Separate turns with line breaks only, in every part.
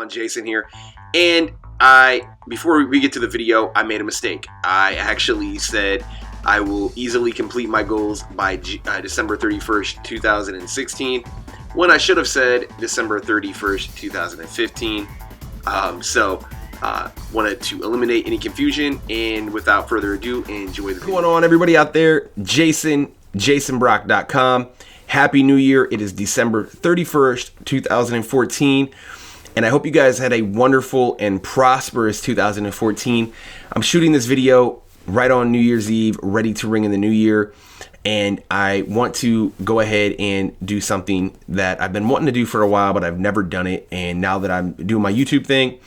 Jason here, and before we get to the video, I made a mistake. I actually said I will easily complete my goals by December 31st, 2016, when I should have said December 31st, 2015. Wanted to eliminate any confusion, and without further ado, enjoy the video. What's going on, everybody out there? JasonBrock.com. Happy New Year. It is December 31st, 2014. And I hope you guys had a wonderful and prosperous 2014. I'm shooting this video right on New Year's Eve, ready to ring in the new year. And I want to go ahead and do something that I've been wanting to do for a while, but I've never done it. And now that I'm doing my YouTube thing,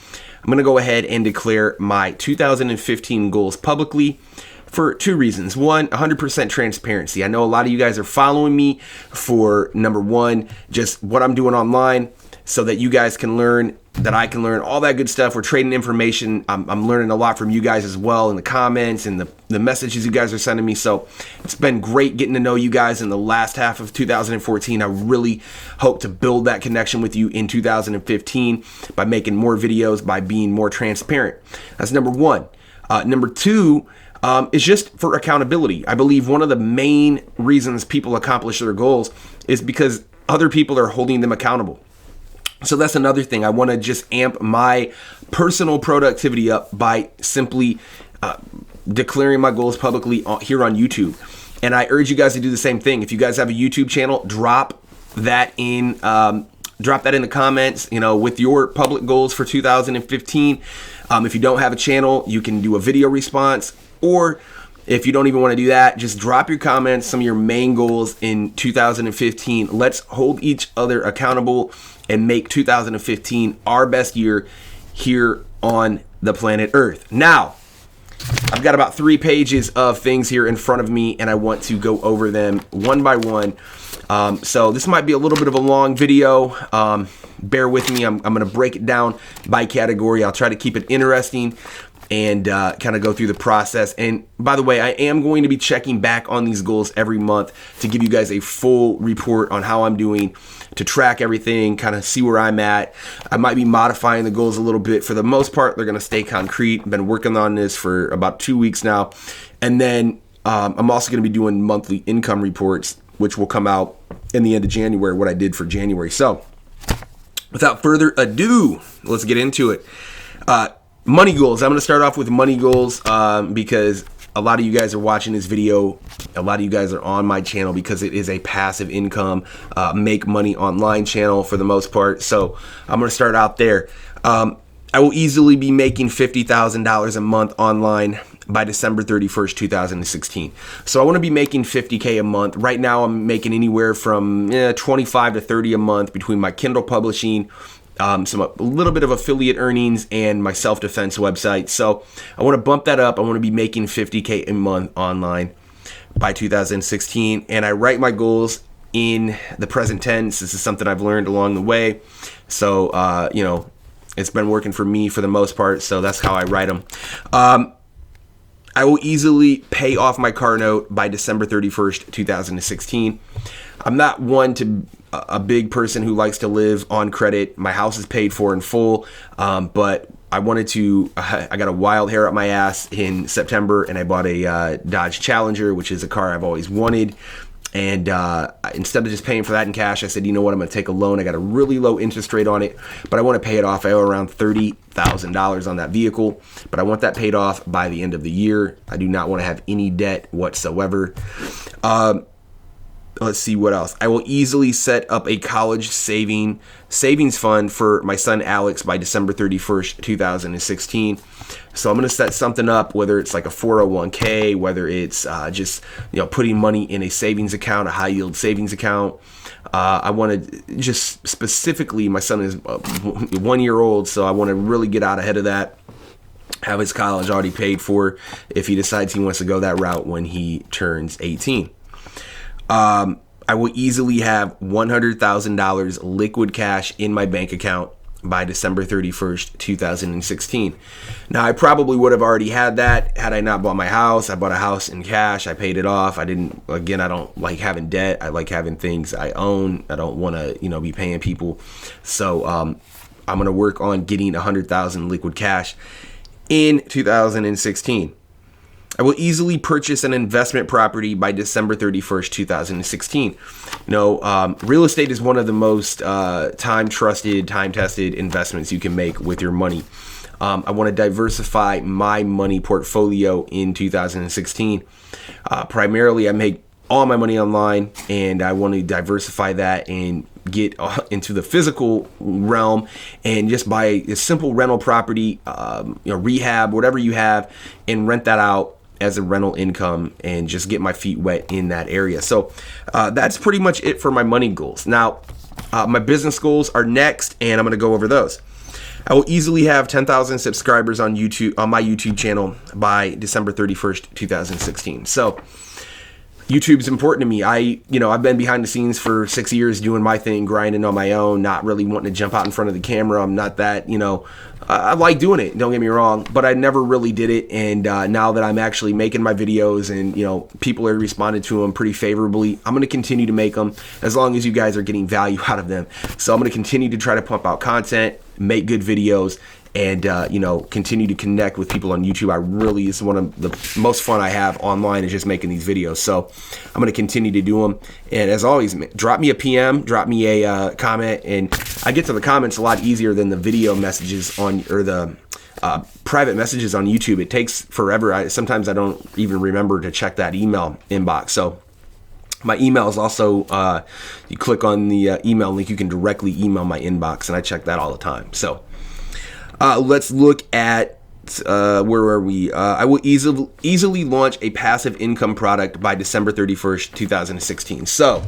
I'm going to go ahead and declare my 2015 goals publicly for two reasons. One, 100% transparency. I know a lot of you guys are following me for, number one, just what I'm doing online, so that you guys can learn, that I can learn, all that good stuff. We're trading information. I'm learning a lot from you guys as well in the comments and the messages you guys are sending me. So it's been great getting to know you guys in the last half of 2014. I really hope to build that connection with you in 2015 by making more videos, by being more transparent. That's number one. Number two is just for accountability. I believe one of the main reasons people accomplish their goals is because other people are holding them accountable. So that's another thing. I want to just amp my personal productivity up by simply declaring my goals publicly here on YouTube. And I urge you guys to do the same thing. If you guys have a YouTube channel, drop that in the comments, with your public goals for 2015. If you don't have a channel, you can do a video response, or if you don't even want to do that, just drop your comments, some of your main goals in 2015. Let's hold each other accountable and make 2015 our best year here on the planet Earth. Now, I've got about 3 pages of things here in front of me, and I want to go over them one by one. So this might be a little bit of a long video. Bear with me. I'm going to break it down by category. I'll try to keep it interesting and kind of go through the process. And by the way, I am going to be checking back on these goals every month to give you guys a full report on how I'm doing, to track everything, kind of see where I'm at. I might be modifying the goals a little bit. For the most part, they're going to stay concrete. I've been working on this for about 2 weeks now. And then I'm also going to be doing monthly income reports, which will come out in the end of January, what I did for January. So without further ado, let's get into it. Money goals. I'm going to start off with money goals because a lot of you guys are watching this video. A lot of you guys are on my channel because it is a passive income, make money online channel for the most part. So I'm going to start out there. I will easily be making $50,000 a month online by December 31st, 2016. So I want to be making $50K a month. Right now I'm making anywhere from 25 to 30 a month between my Kindle publishing, a little bit of affiliate earnings, and my self-defense website. So I want to bump that up. I want to be making $50K a month online by 2016. And I write my goals in the present tense. This is something I've learned along the way. So, it's been working for me for the most part. So that's how I write them. I will easily pay off my car note by December 31st, 2016. I'm not a big person who likes to live on credit. My house is paid for in full, but I got a wild hair up my ass in September, and I bought a Dodge Challenger, which is a car I've always wanted. And instead of just paying for that in cash, I said, you know what, I'm going to take a loan. I got a really low interest rate on it, but I want to pay it off. I owe around $30,000 on that vehicle, but I want that paid off by the end of the year. I do not want to have any debt whatsoever. Let's see what else. I will easily set up a college savings fund for my son Alex by December 31st, 2016. So I'm going to set something up, whether it's like a 401k, whether it's just putting money in a savings account, a high yield savings account. I want to just specifically, my son is 1 year old, so I want to really get out ahead of that. Have his college already paid for if he decides he wants to go that route when he turns 18. I will easily have $100,000 liquid cash in my bank account by December 31st, 2016. Now, I probably would have already had that had I not bought my house. I bought a house in cash. I paid it off. I don't like having debt. I like having things I own. I don't want to, be paying people. So I'm going to work on getting 100,000 liquid cash in 2016. I will easily purchase an investment property by December 31st, 2016. Real estate is one of the most time-trusted, time-tested investments you can make with your money. I want to diversify my money portfolio in 2016. Primarily, I make all my money online, and I want to diversify that and get into the physical realm and just buy a simple rental property, rehab, whatever you have, and rent that out as a rental income and just get my feet wet in that area. So that's pretty much it for my money goals. Now, my business goals are next, and I'm going to go over those. I will easily have 10,000 subscribers on YouTube, on my YouTube channel by December 31st, 2016. So YouTube's important to me. I've been behind the scenes for 6 years doing my thing, grinding on my own, not really wanting to jump out in front of the camera. I'm not that, I like doing it, don't get me wrong, but I never really did it. And now that I'm actually making my videos and, people are responding to them pretty favorably, I'm going to continue to make them as long as you guys are getting value out of them. So I'm going to continue to try to pump out content, make good videos, and continue to connect with people on YouTube. It's one of the most fun I have online is just making these videos. So I'm going to continue to do them. And as always, drop me a PM, drop me a comment, and I get to the comments a lot easier than the video messages or the private messages on YouTube. It takes forever. Sometimes I don't even remember to check that email inbox. So my email is also, you click on the email link, you can directly email my inbox, and I check that all the time. So let's look at, where are we? I will easily launch a passive income product by December 31st, 2016. So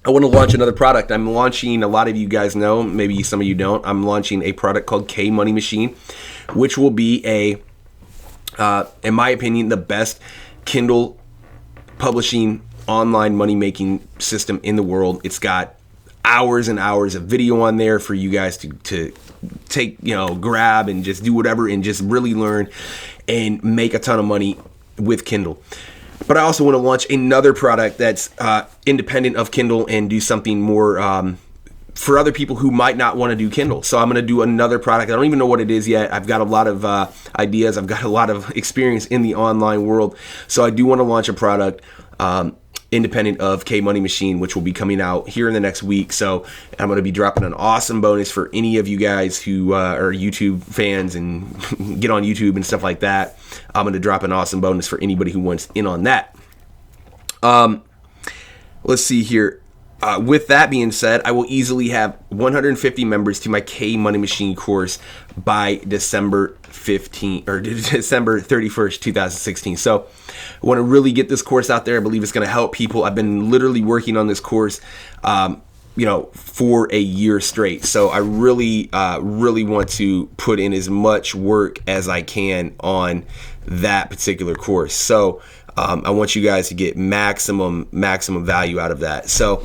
I want to launch another product. I'm launching, a lot of you guys know, maybe some of you don't, I'm launching a product called K Money Machine, which will be in my opinion, the best Kindle publishing online money-making system in the world. It's got hours and hours of video on there for you guys to take, grab and just do whatever and just really learn and make a ton of money with Kindle. But I also want to launch another product that's independent of Kindle and do something more for other people who might not want to do Kindle. So I'm going to do another product. I don't even know what it is yet. I've got a lot of ideas. I've got a lot of experience in the online world. So I do want to launch a product independent of K Money Machine, which will be coming out here in the next week. So I'm going to be dropping an awesome bonus for any of you guys who are YouTube fans and get on YouTube and stuff like that. I'm going to drop an awesome bonus for anybody who wants in on that. Let's see here. With that being said, I will easily have 150 members to my K Money Machine course by December 31st, 2016. So I want to really get this course out there. I believe it's going to help people. I've been literally working on this course, for a year straight. So I really want to put in as much work as I can on that particular course. So I want you guys to get maximum value out of that. So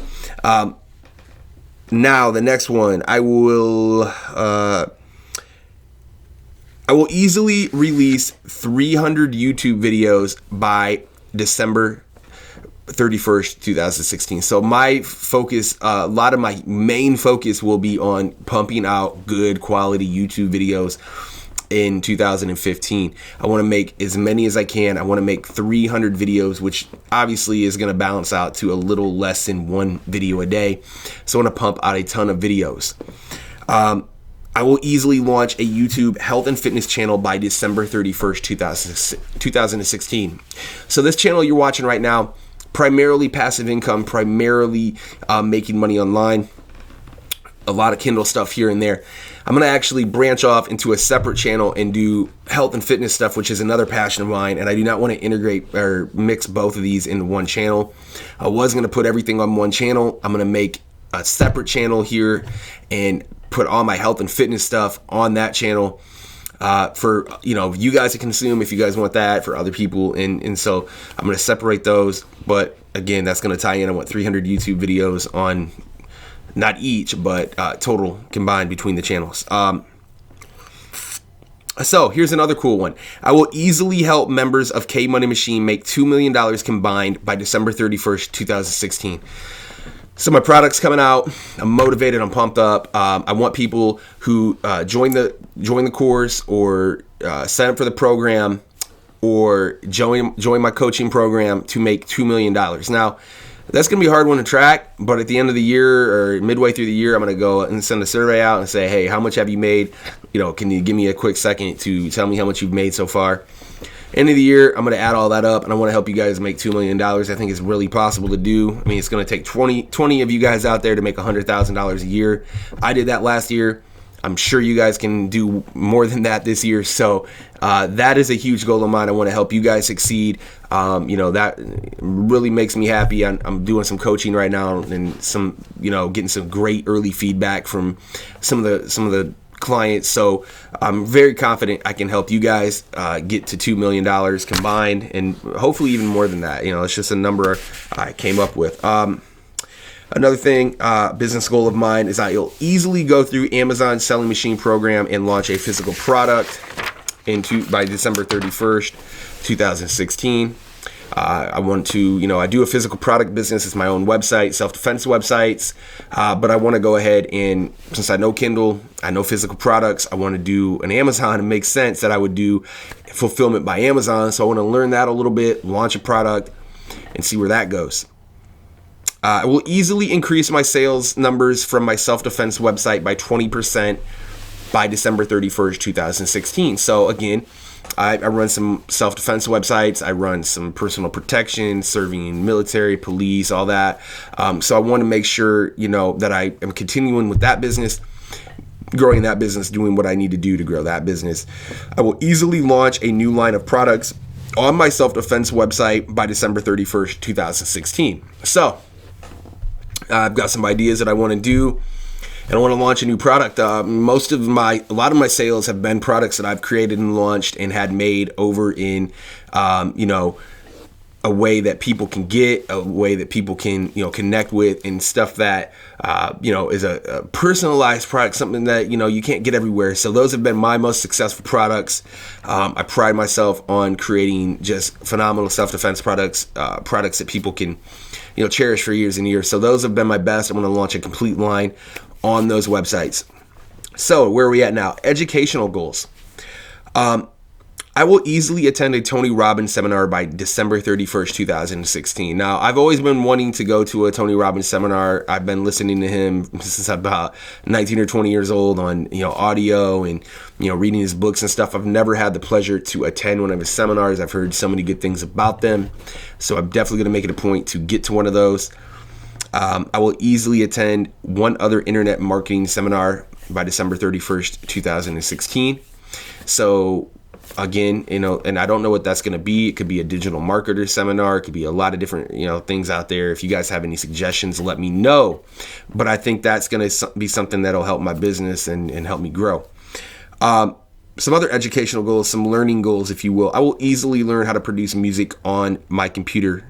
now the next one, I will easily release 300 YouTube videos by December 31st, 2016. So my focus, a lot of my main focus will be on pumping out good quality YouTube videos in 2015. I want to make as many as I can. I want to make 300 videos, which obviously is going to balance out to a little less than one video a day. So I want to pump out a ton of videos. I will easily launch a YouTube health and fitness channel by December 31st, 2016. So this channel you're watching right now, primarily passive income, primarily making money online, a lot of Kindle stuff here and there. I'm going to actually branch off into a separate channel and do health and fitness stuff, which is another passion of mine, and I do not want to integrate or mix both of these into one channel. I was going to put everything on one channel. I'm going to make a separate channel here and put all my health and fitness stuff on that channel for you guys to consume if you guys want that, for other people, and so I'm going to separate those. But again, that's going to tie in. I want 300 YouTube videos on, not each, but total combined between the channels. So here's another cool one. I will easily help members of K Money Machine make $2 million combined by December 31st, 2016. So my product's coming out. I'm motivated. I'm pumped up. I want people who join the course or sign up for the program or join my coaching program to make $2 million. Now, that's going to be a hard one to track, but at the end of the year or midway through the year, I'm going to go and send a survey out and say, hey, how much have you made? Can you give me a quick second to tell me how much you've made so far? End of the year, I'm going to add all that up, and I want to help you guys make $2 million. I think it's really possible to do. I mean, it's going to take 20 of you guys out there to make $100,000 a year. I did that last year. I'm sure you guys can do more than that this year. So that is a huge goal of mine. I want to help you guys succeed. That really makes me happy. I'm doing some coaching right now and some, getting some great early feedback from some of the clients. So I'm very confident I can help you guys get to $2 million combined, and hopefully even more than that. It's just a number I came up with. Another thing, business goal of mine is I'll easily go through Amazon selling machine program and launch a physical product by December 31st, 2016. I want to, I do a physical product business. It's my own website, self-defense websites. But I want to go ahead and, since I know Kindle, I know physical products, I want to do an Amazon. It makes sense that I would do fulfillment by Amazon. So I want to learn that a little bit, launch a product, and see where that goes. I will easily increase my sales numbers from my self-defense website by 20% by December 31st, 2016. So again, I run some self-defense websites. I run some personal protection, serving military, police, all that. So I want to make sure, that I am continuing with that business, growing that business, doing what I need to do to grow that business. I will easily launch a new line of products on my self-defense website by December 31st, 2016. So I've got some ideas that I want to do, and I want to launch a new product. A lot of my sales have been products that I've created and launched and had made over in, a way that people can get, a way that people can, connect with, and stuff that, is a personalized product, something that, you can't get everywhere. So those have been my most successful products. I pride myself on creating just phenomenal self-defense products that people can, cherish for years and years. So those have been my best. I'm going to launch a complete line on those websites. So where are we at now? Educational goals. I will easily attend a Tony Robbins seminar by December 31st, 2016. Now, I've always been wanting to go to a Tony Robbins seminar. I've been listening to him since I'm about 19 or 20 years old on, audio and, reading his books and stuff. I've never had the pleasure to attend one of his seminars. I've heard so many good things about them. So I'm definitely going to make it a point to get to one of those. I will easily attend one other internet marketing seminar by December 31st, 2016. So again, and I don't know what that's going to be. It could be a digital marketer seminar. It could be a lot of different, things out there. If you guys have any suggestions, let me know. But I think that's going to be something that'll help my business and help me grow. Some other educational goals, some learning goals, if you will. I will easily learn how to produce music on my computer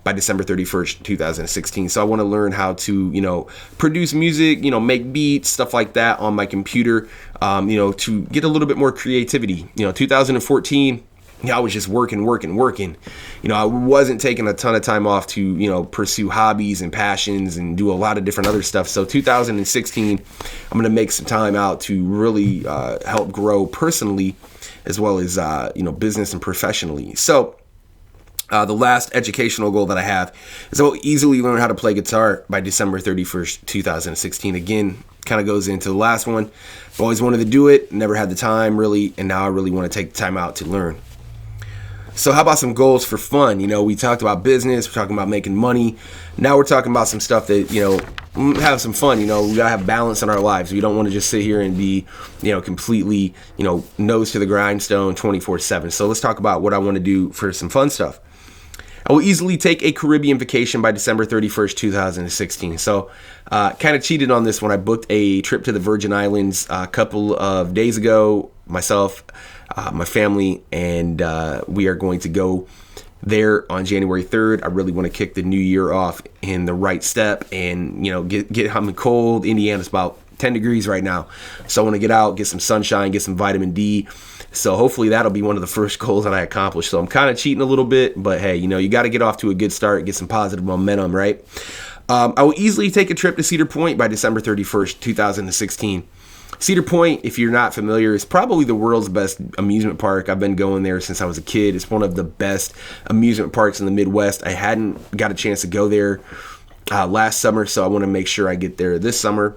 by December 31st, 2016. So I want to learn how to, produce music, make beats, stuff like that on my computer, to get a little bit more creativity. 2014, I was just working. I wasn't taking a ton of time off to, pursue hobbies and passions and do a lot of different other stuff. So 2016, I'm going to make some time out to really help grow personally as well as, business and professionally. So the last educational goal that I have is I'll easily learn how to play guitar by December 31st, 2016. Again, kind of goes into the last one. I've always wanted to do it, never had the time really, and now I really want to take the time out to learn. So how about some goals for fun? We talked about business, we're talking about making money. Now we're talking about some stuff that, have some fun. We gotta have balance in our lives. We don't want to just sit here and be, completely, nose to the grindstone 24/7. So let's talk about what I want to do for some fun stuff. I will easily take a Caribbean vacation by December 31st, 2016. So kind of cheated on this when I booked a trip to the Virgin Islands a couple of days ago. Myself, my family, and we are going to go there on January 3rd. I really want to kick the new year off in the right step and, I'm cold. Indiana's about 10 degrees right now. So I want to get out, get some sunshine, get some vitamin D. So hopefully that'll be one of the first goals that I accomplish. So I'm kind of cheating a little bit, but hey, you got to get off to a good start, get some positive momentum, right? I will easily take a trip to Cedar Point by December 31st, 2016. Cedar Point, if you're not familiar, is probably the world's best amusement park. I've been going there since I was a kid. It's one of the best amusement parks in the Midwest. I hadn't got a chance to go there last summer, so I want to make sure I get there this summer.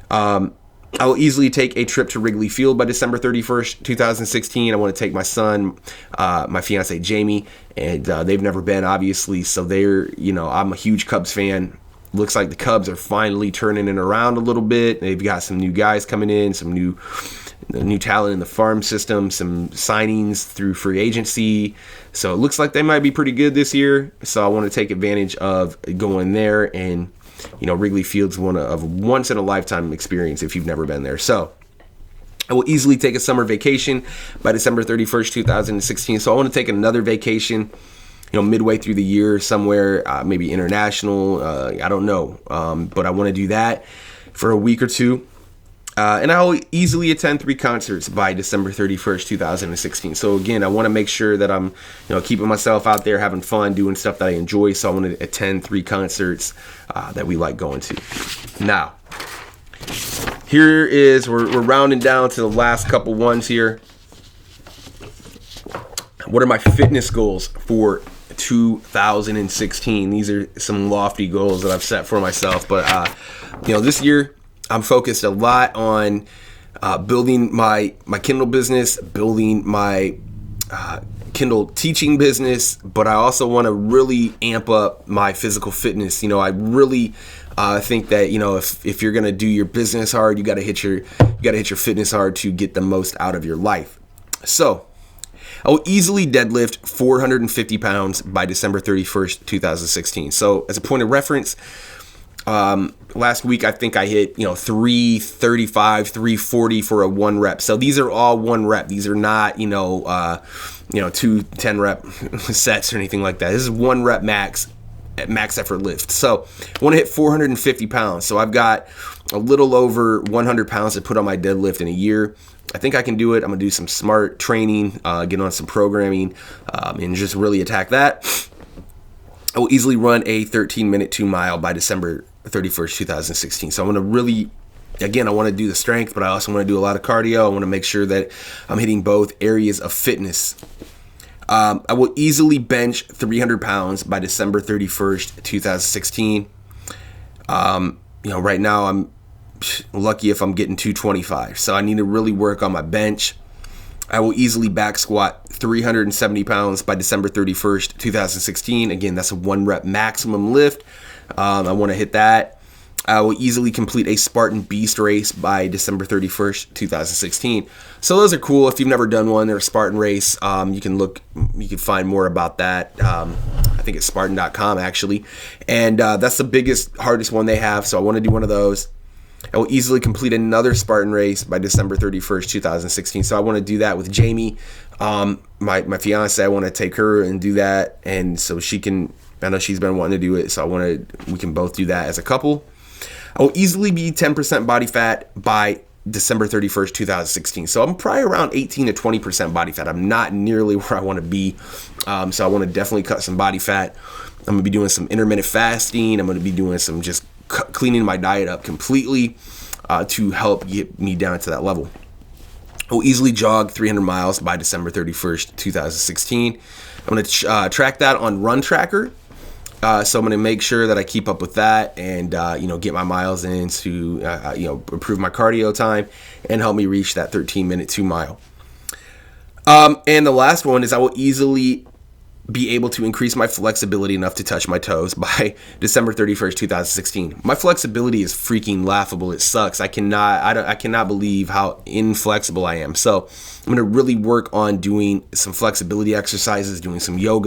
I will easily take a trip to Wrigley Field by December 31st, 2016. I want to take my son, my fiance Jamie, and they've never been, obviously, so I'm a huge Cubs fan. Looks like the Cubs are finally turning it around a little bit. They've got some new guys coming in, some new talent in the farm system, some signings through free agency. So it looks like they might be pretty good this year. So I want to take advantage of going there. And, Wrigley Field's one of once in a lifetime experience if you've never been there. So I will easily take a summer vacation by December 31st, 2016. So I want to take another vacation, midway through the year somewhere, maybe international. I don't know. But I want to do that for a week or two. And I will easily attend 3 concerts by December 31st, 2016. So again, I want to make sure that I'm, keeping myself out there, having fun, doing stuff that I enjoy. So I want to attend 3 concerts that we like going to. Now, here is, we're rounding down to the last couple ones here. What are my fitness goals for 2016? These are some lofty goals that I've set for myself. But, this year, I'm focused a lot on building my Kindle business, building my Kindle teaching business, but I also want to really amp up my physical fitness. I really think that if you're gonna do your business hard, you gotta hit your fitness hard to get the most out of your life. So I will easily deadlift 450 pounds by December 31st, 2016. So as a point of reference, last week I think I hit 335, 340 for a 1 rep. So these are all 1 rep. These are not 2 10-rep sets or anything like that. This is 1 rep max effort lift. So I want to hit 450 pounds. So I've got a little over 100 pounds to put on my deadlift in a year. I think I can do it. I'm going to do some smart training, get on some programming, and just really attack that. I will easily run a 13-minute 2-mile by December 31st, 2016. So I'm going to really, again, I want to do the strength, but I also want to do a lot of cardio. I want to make sure that I'm hitting both areas of fitness. I will easily bench 300 pounds by December 31st, 2016. Right now I'm lucky if I'm getting 225. So I need to really work on my bench. I will easily back squat 370 pounds by December 31st, 2016. Again, that's a 1 rep maximum lift. I want to hit that. I will easily complete a Spartan Beast race by December 31st, 2016. So those are cool. If you've never done one, they're a Spartan race. You can find more about that. I think it's Spartan.com actually. And that's the biggest, hardest one they have. So I want to do one of those. I will easily complete another Spartan race by December 31st, 2016. So I want to do that with Jamie, my fiance. I want to take her and do that. And so I know she's been wanting to do it. So we can both do that as a couple. I will easily be 10% body fat by December 31st, 2016. So I'm probably around 18 to 20% body fat. I'm not nearly where I want to be. So I want to definitely cut some body fat. I'm going to be doing some intermittent fasting. I'm going to be doing some just cleaning my diet up completely to help get me down to that level. I will easily jog 300 miles by December 31st, 2016. I'm going to track that on Run Tracker. So I'm going to make sure that I keep up with that and, get my miles in to, improve my cardio time and help me reach that 13-minute 2-mile. And the last one is I will easily be able to increase my flexibility enough to touch my toes by December 31st, 2016. My flexibility is freaking laughable. It sucks. I cannot believe how inflexible I am. So I'm going to really work on doing some flexibility exercises, doing some yoga.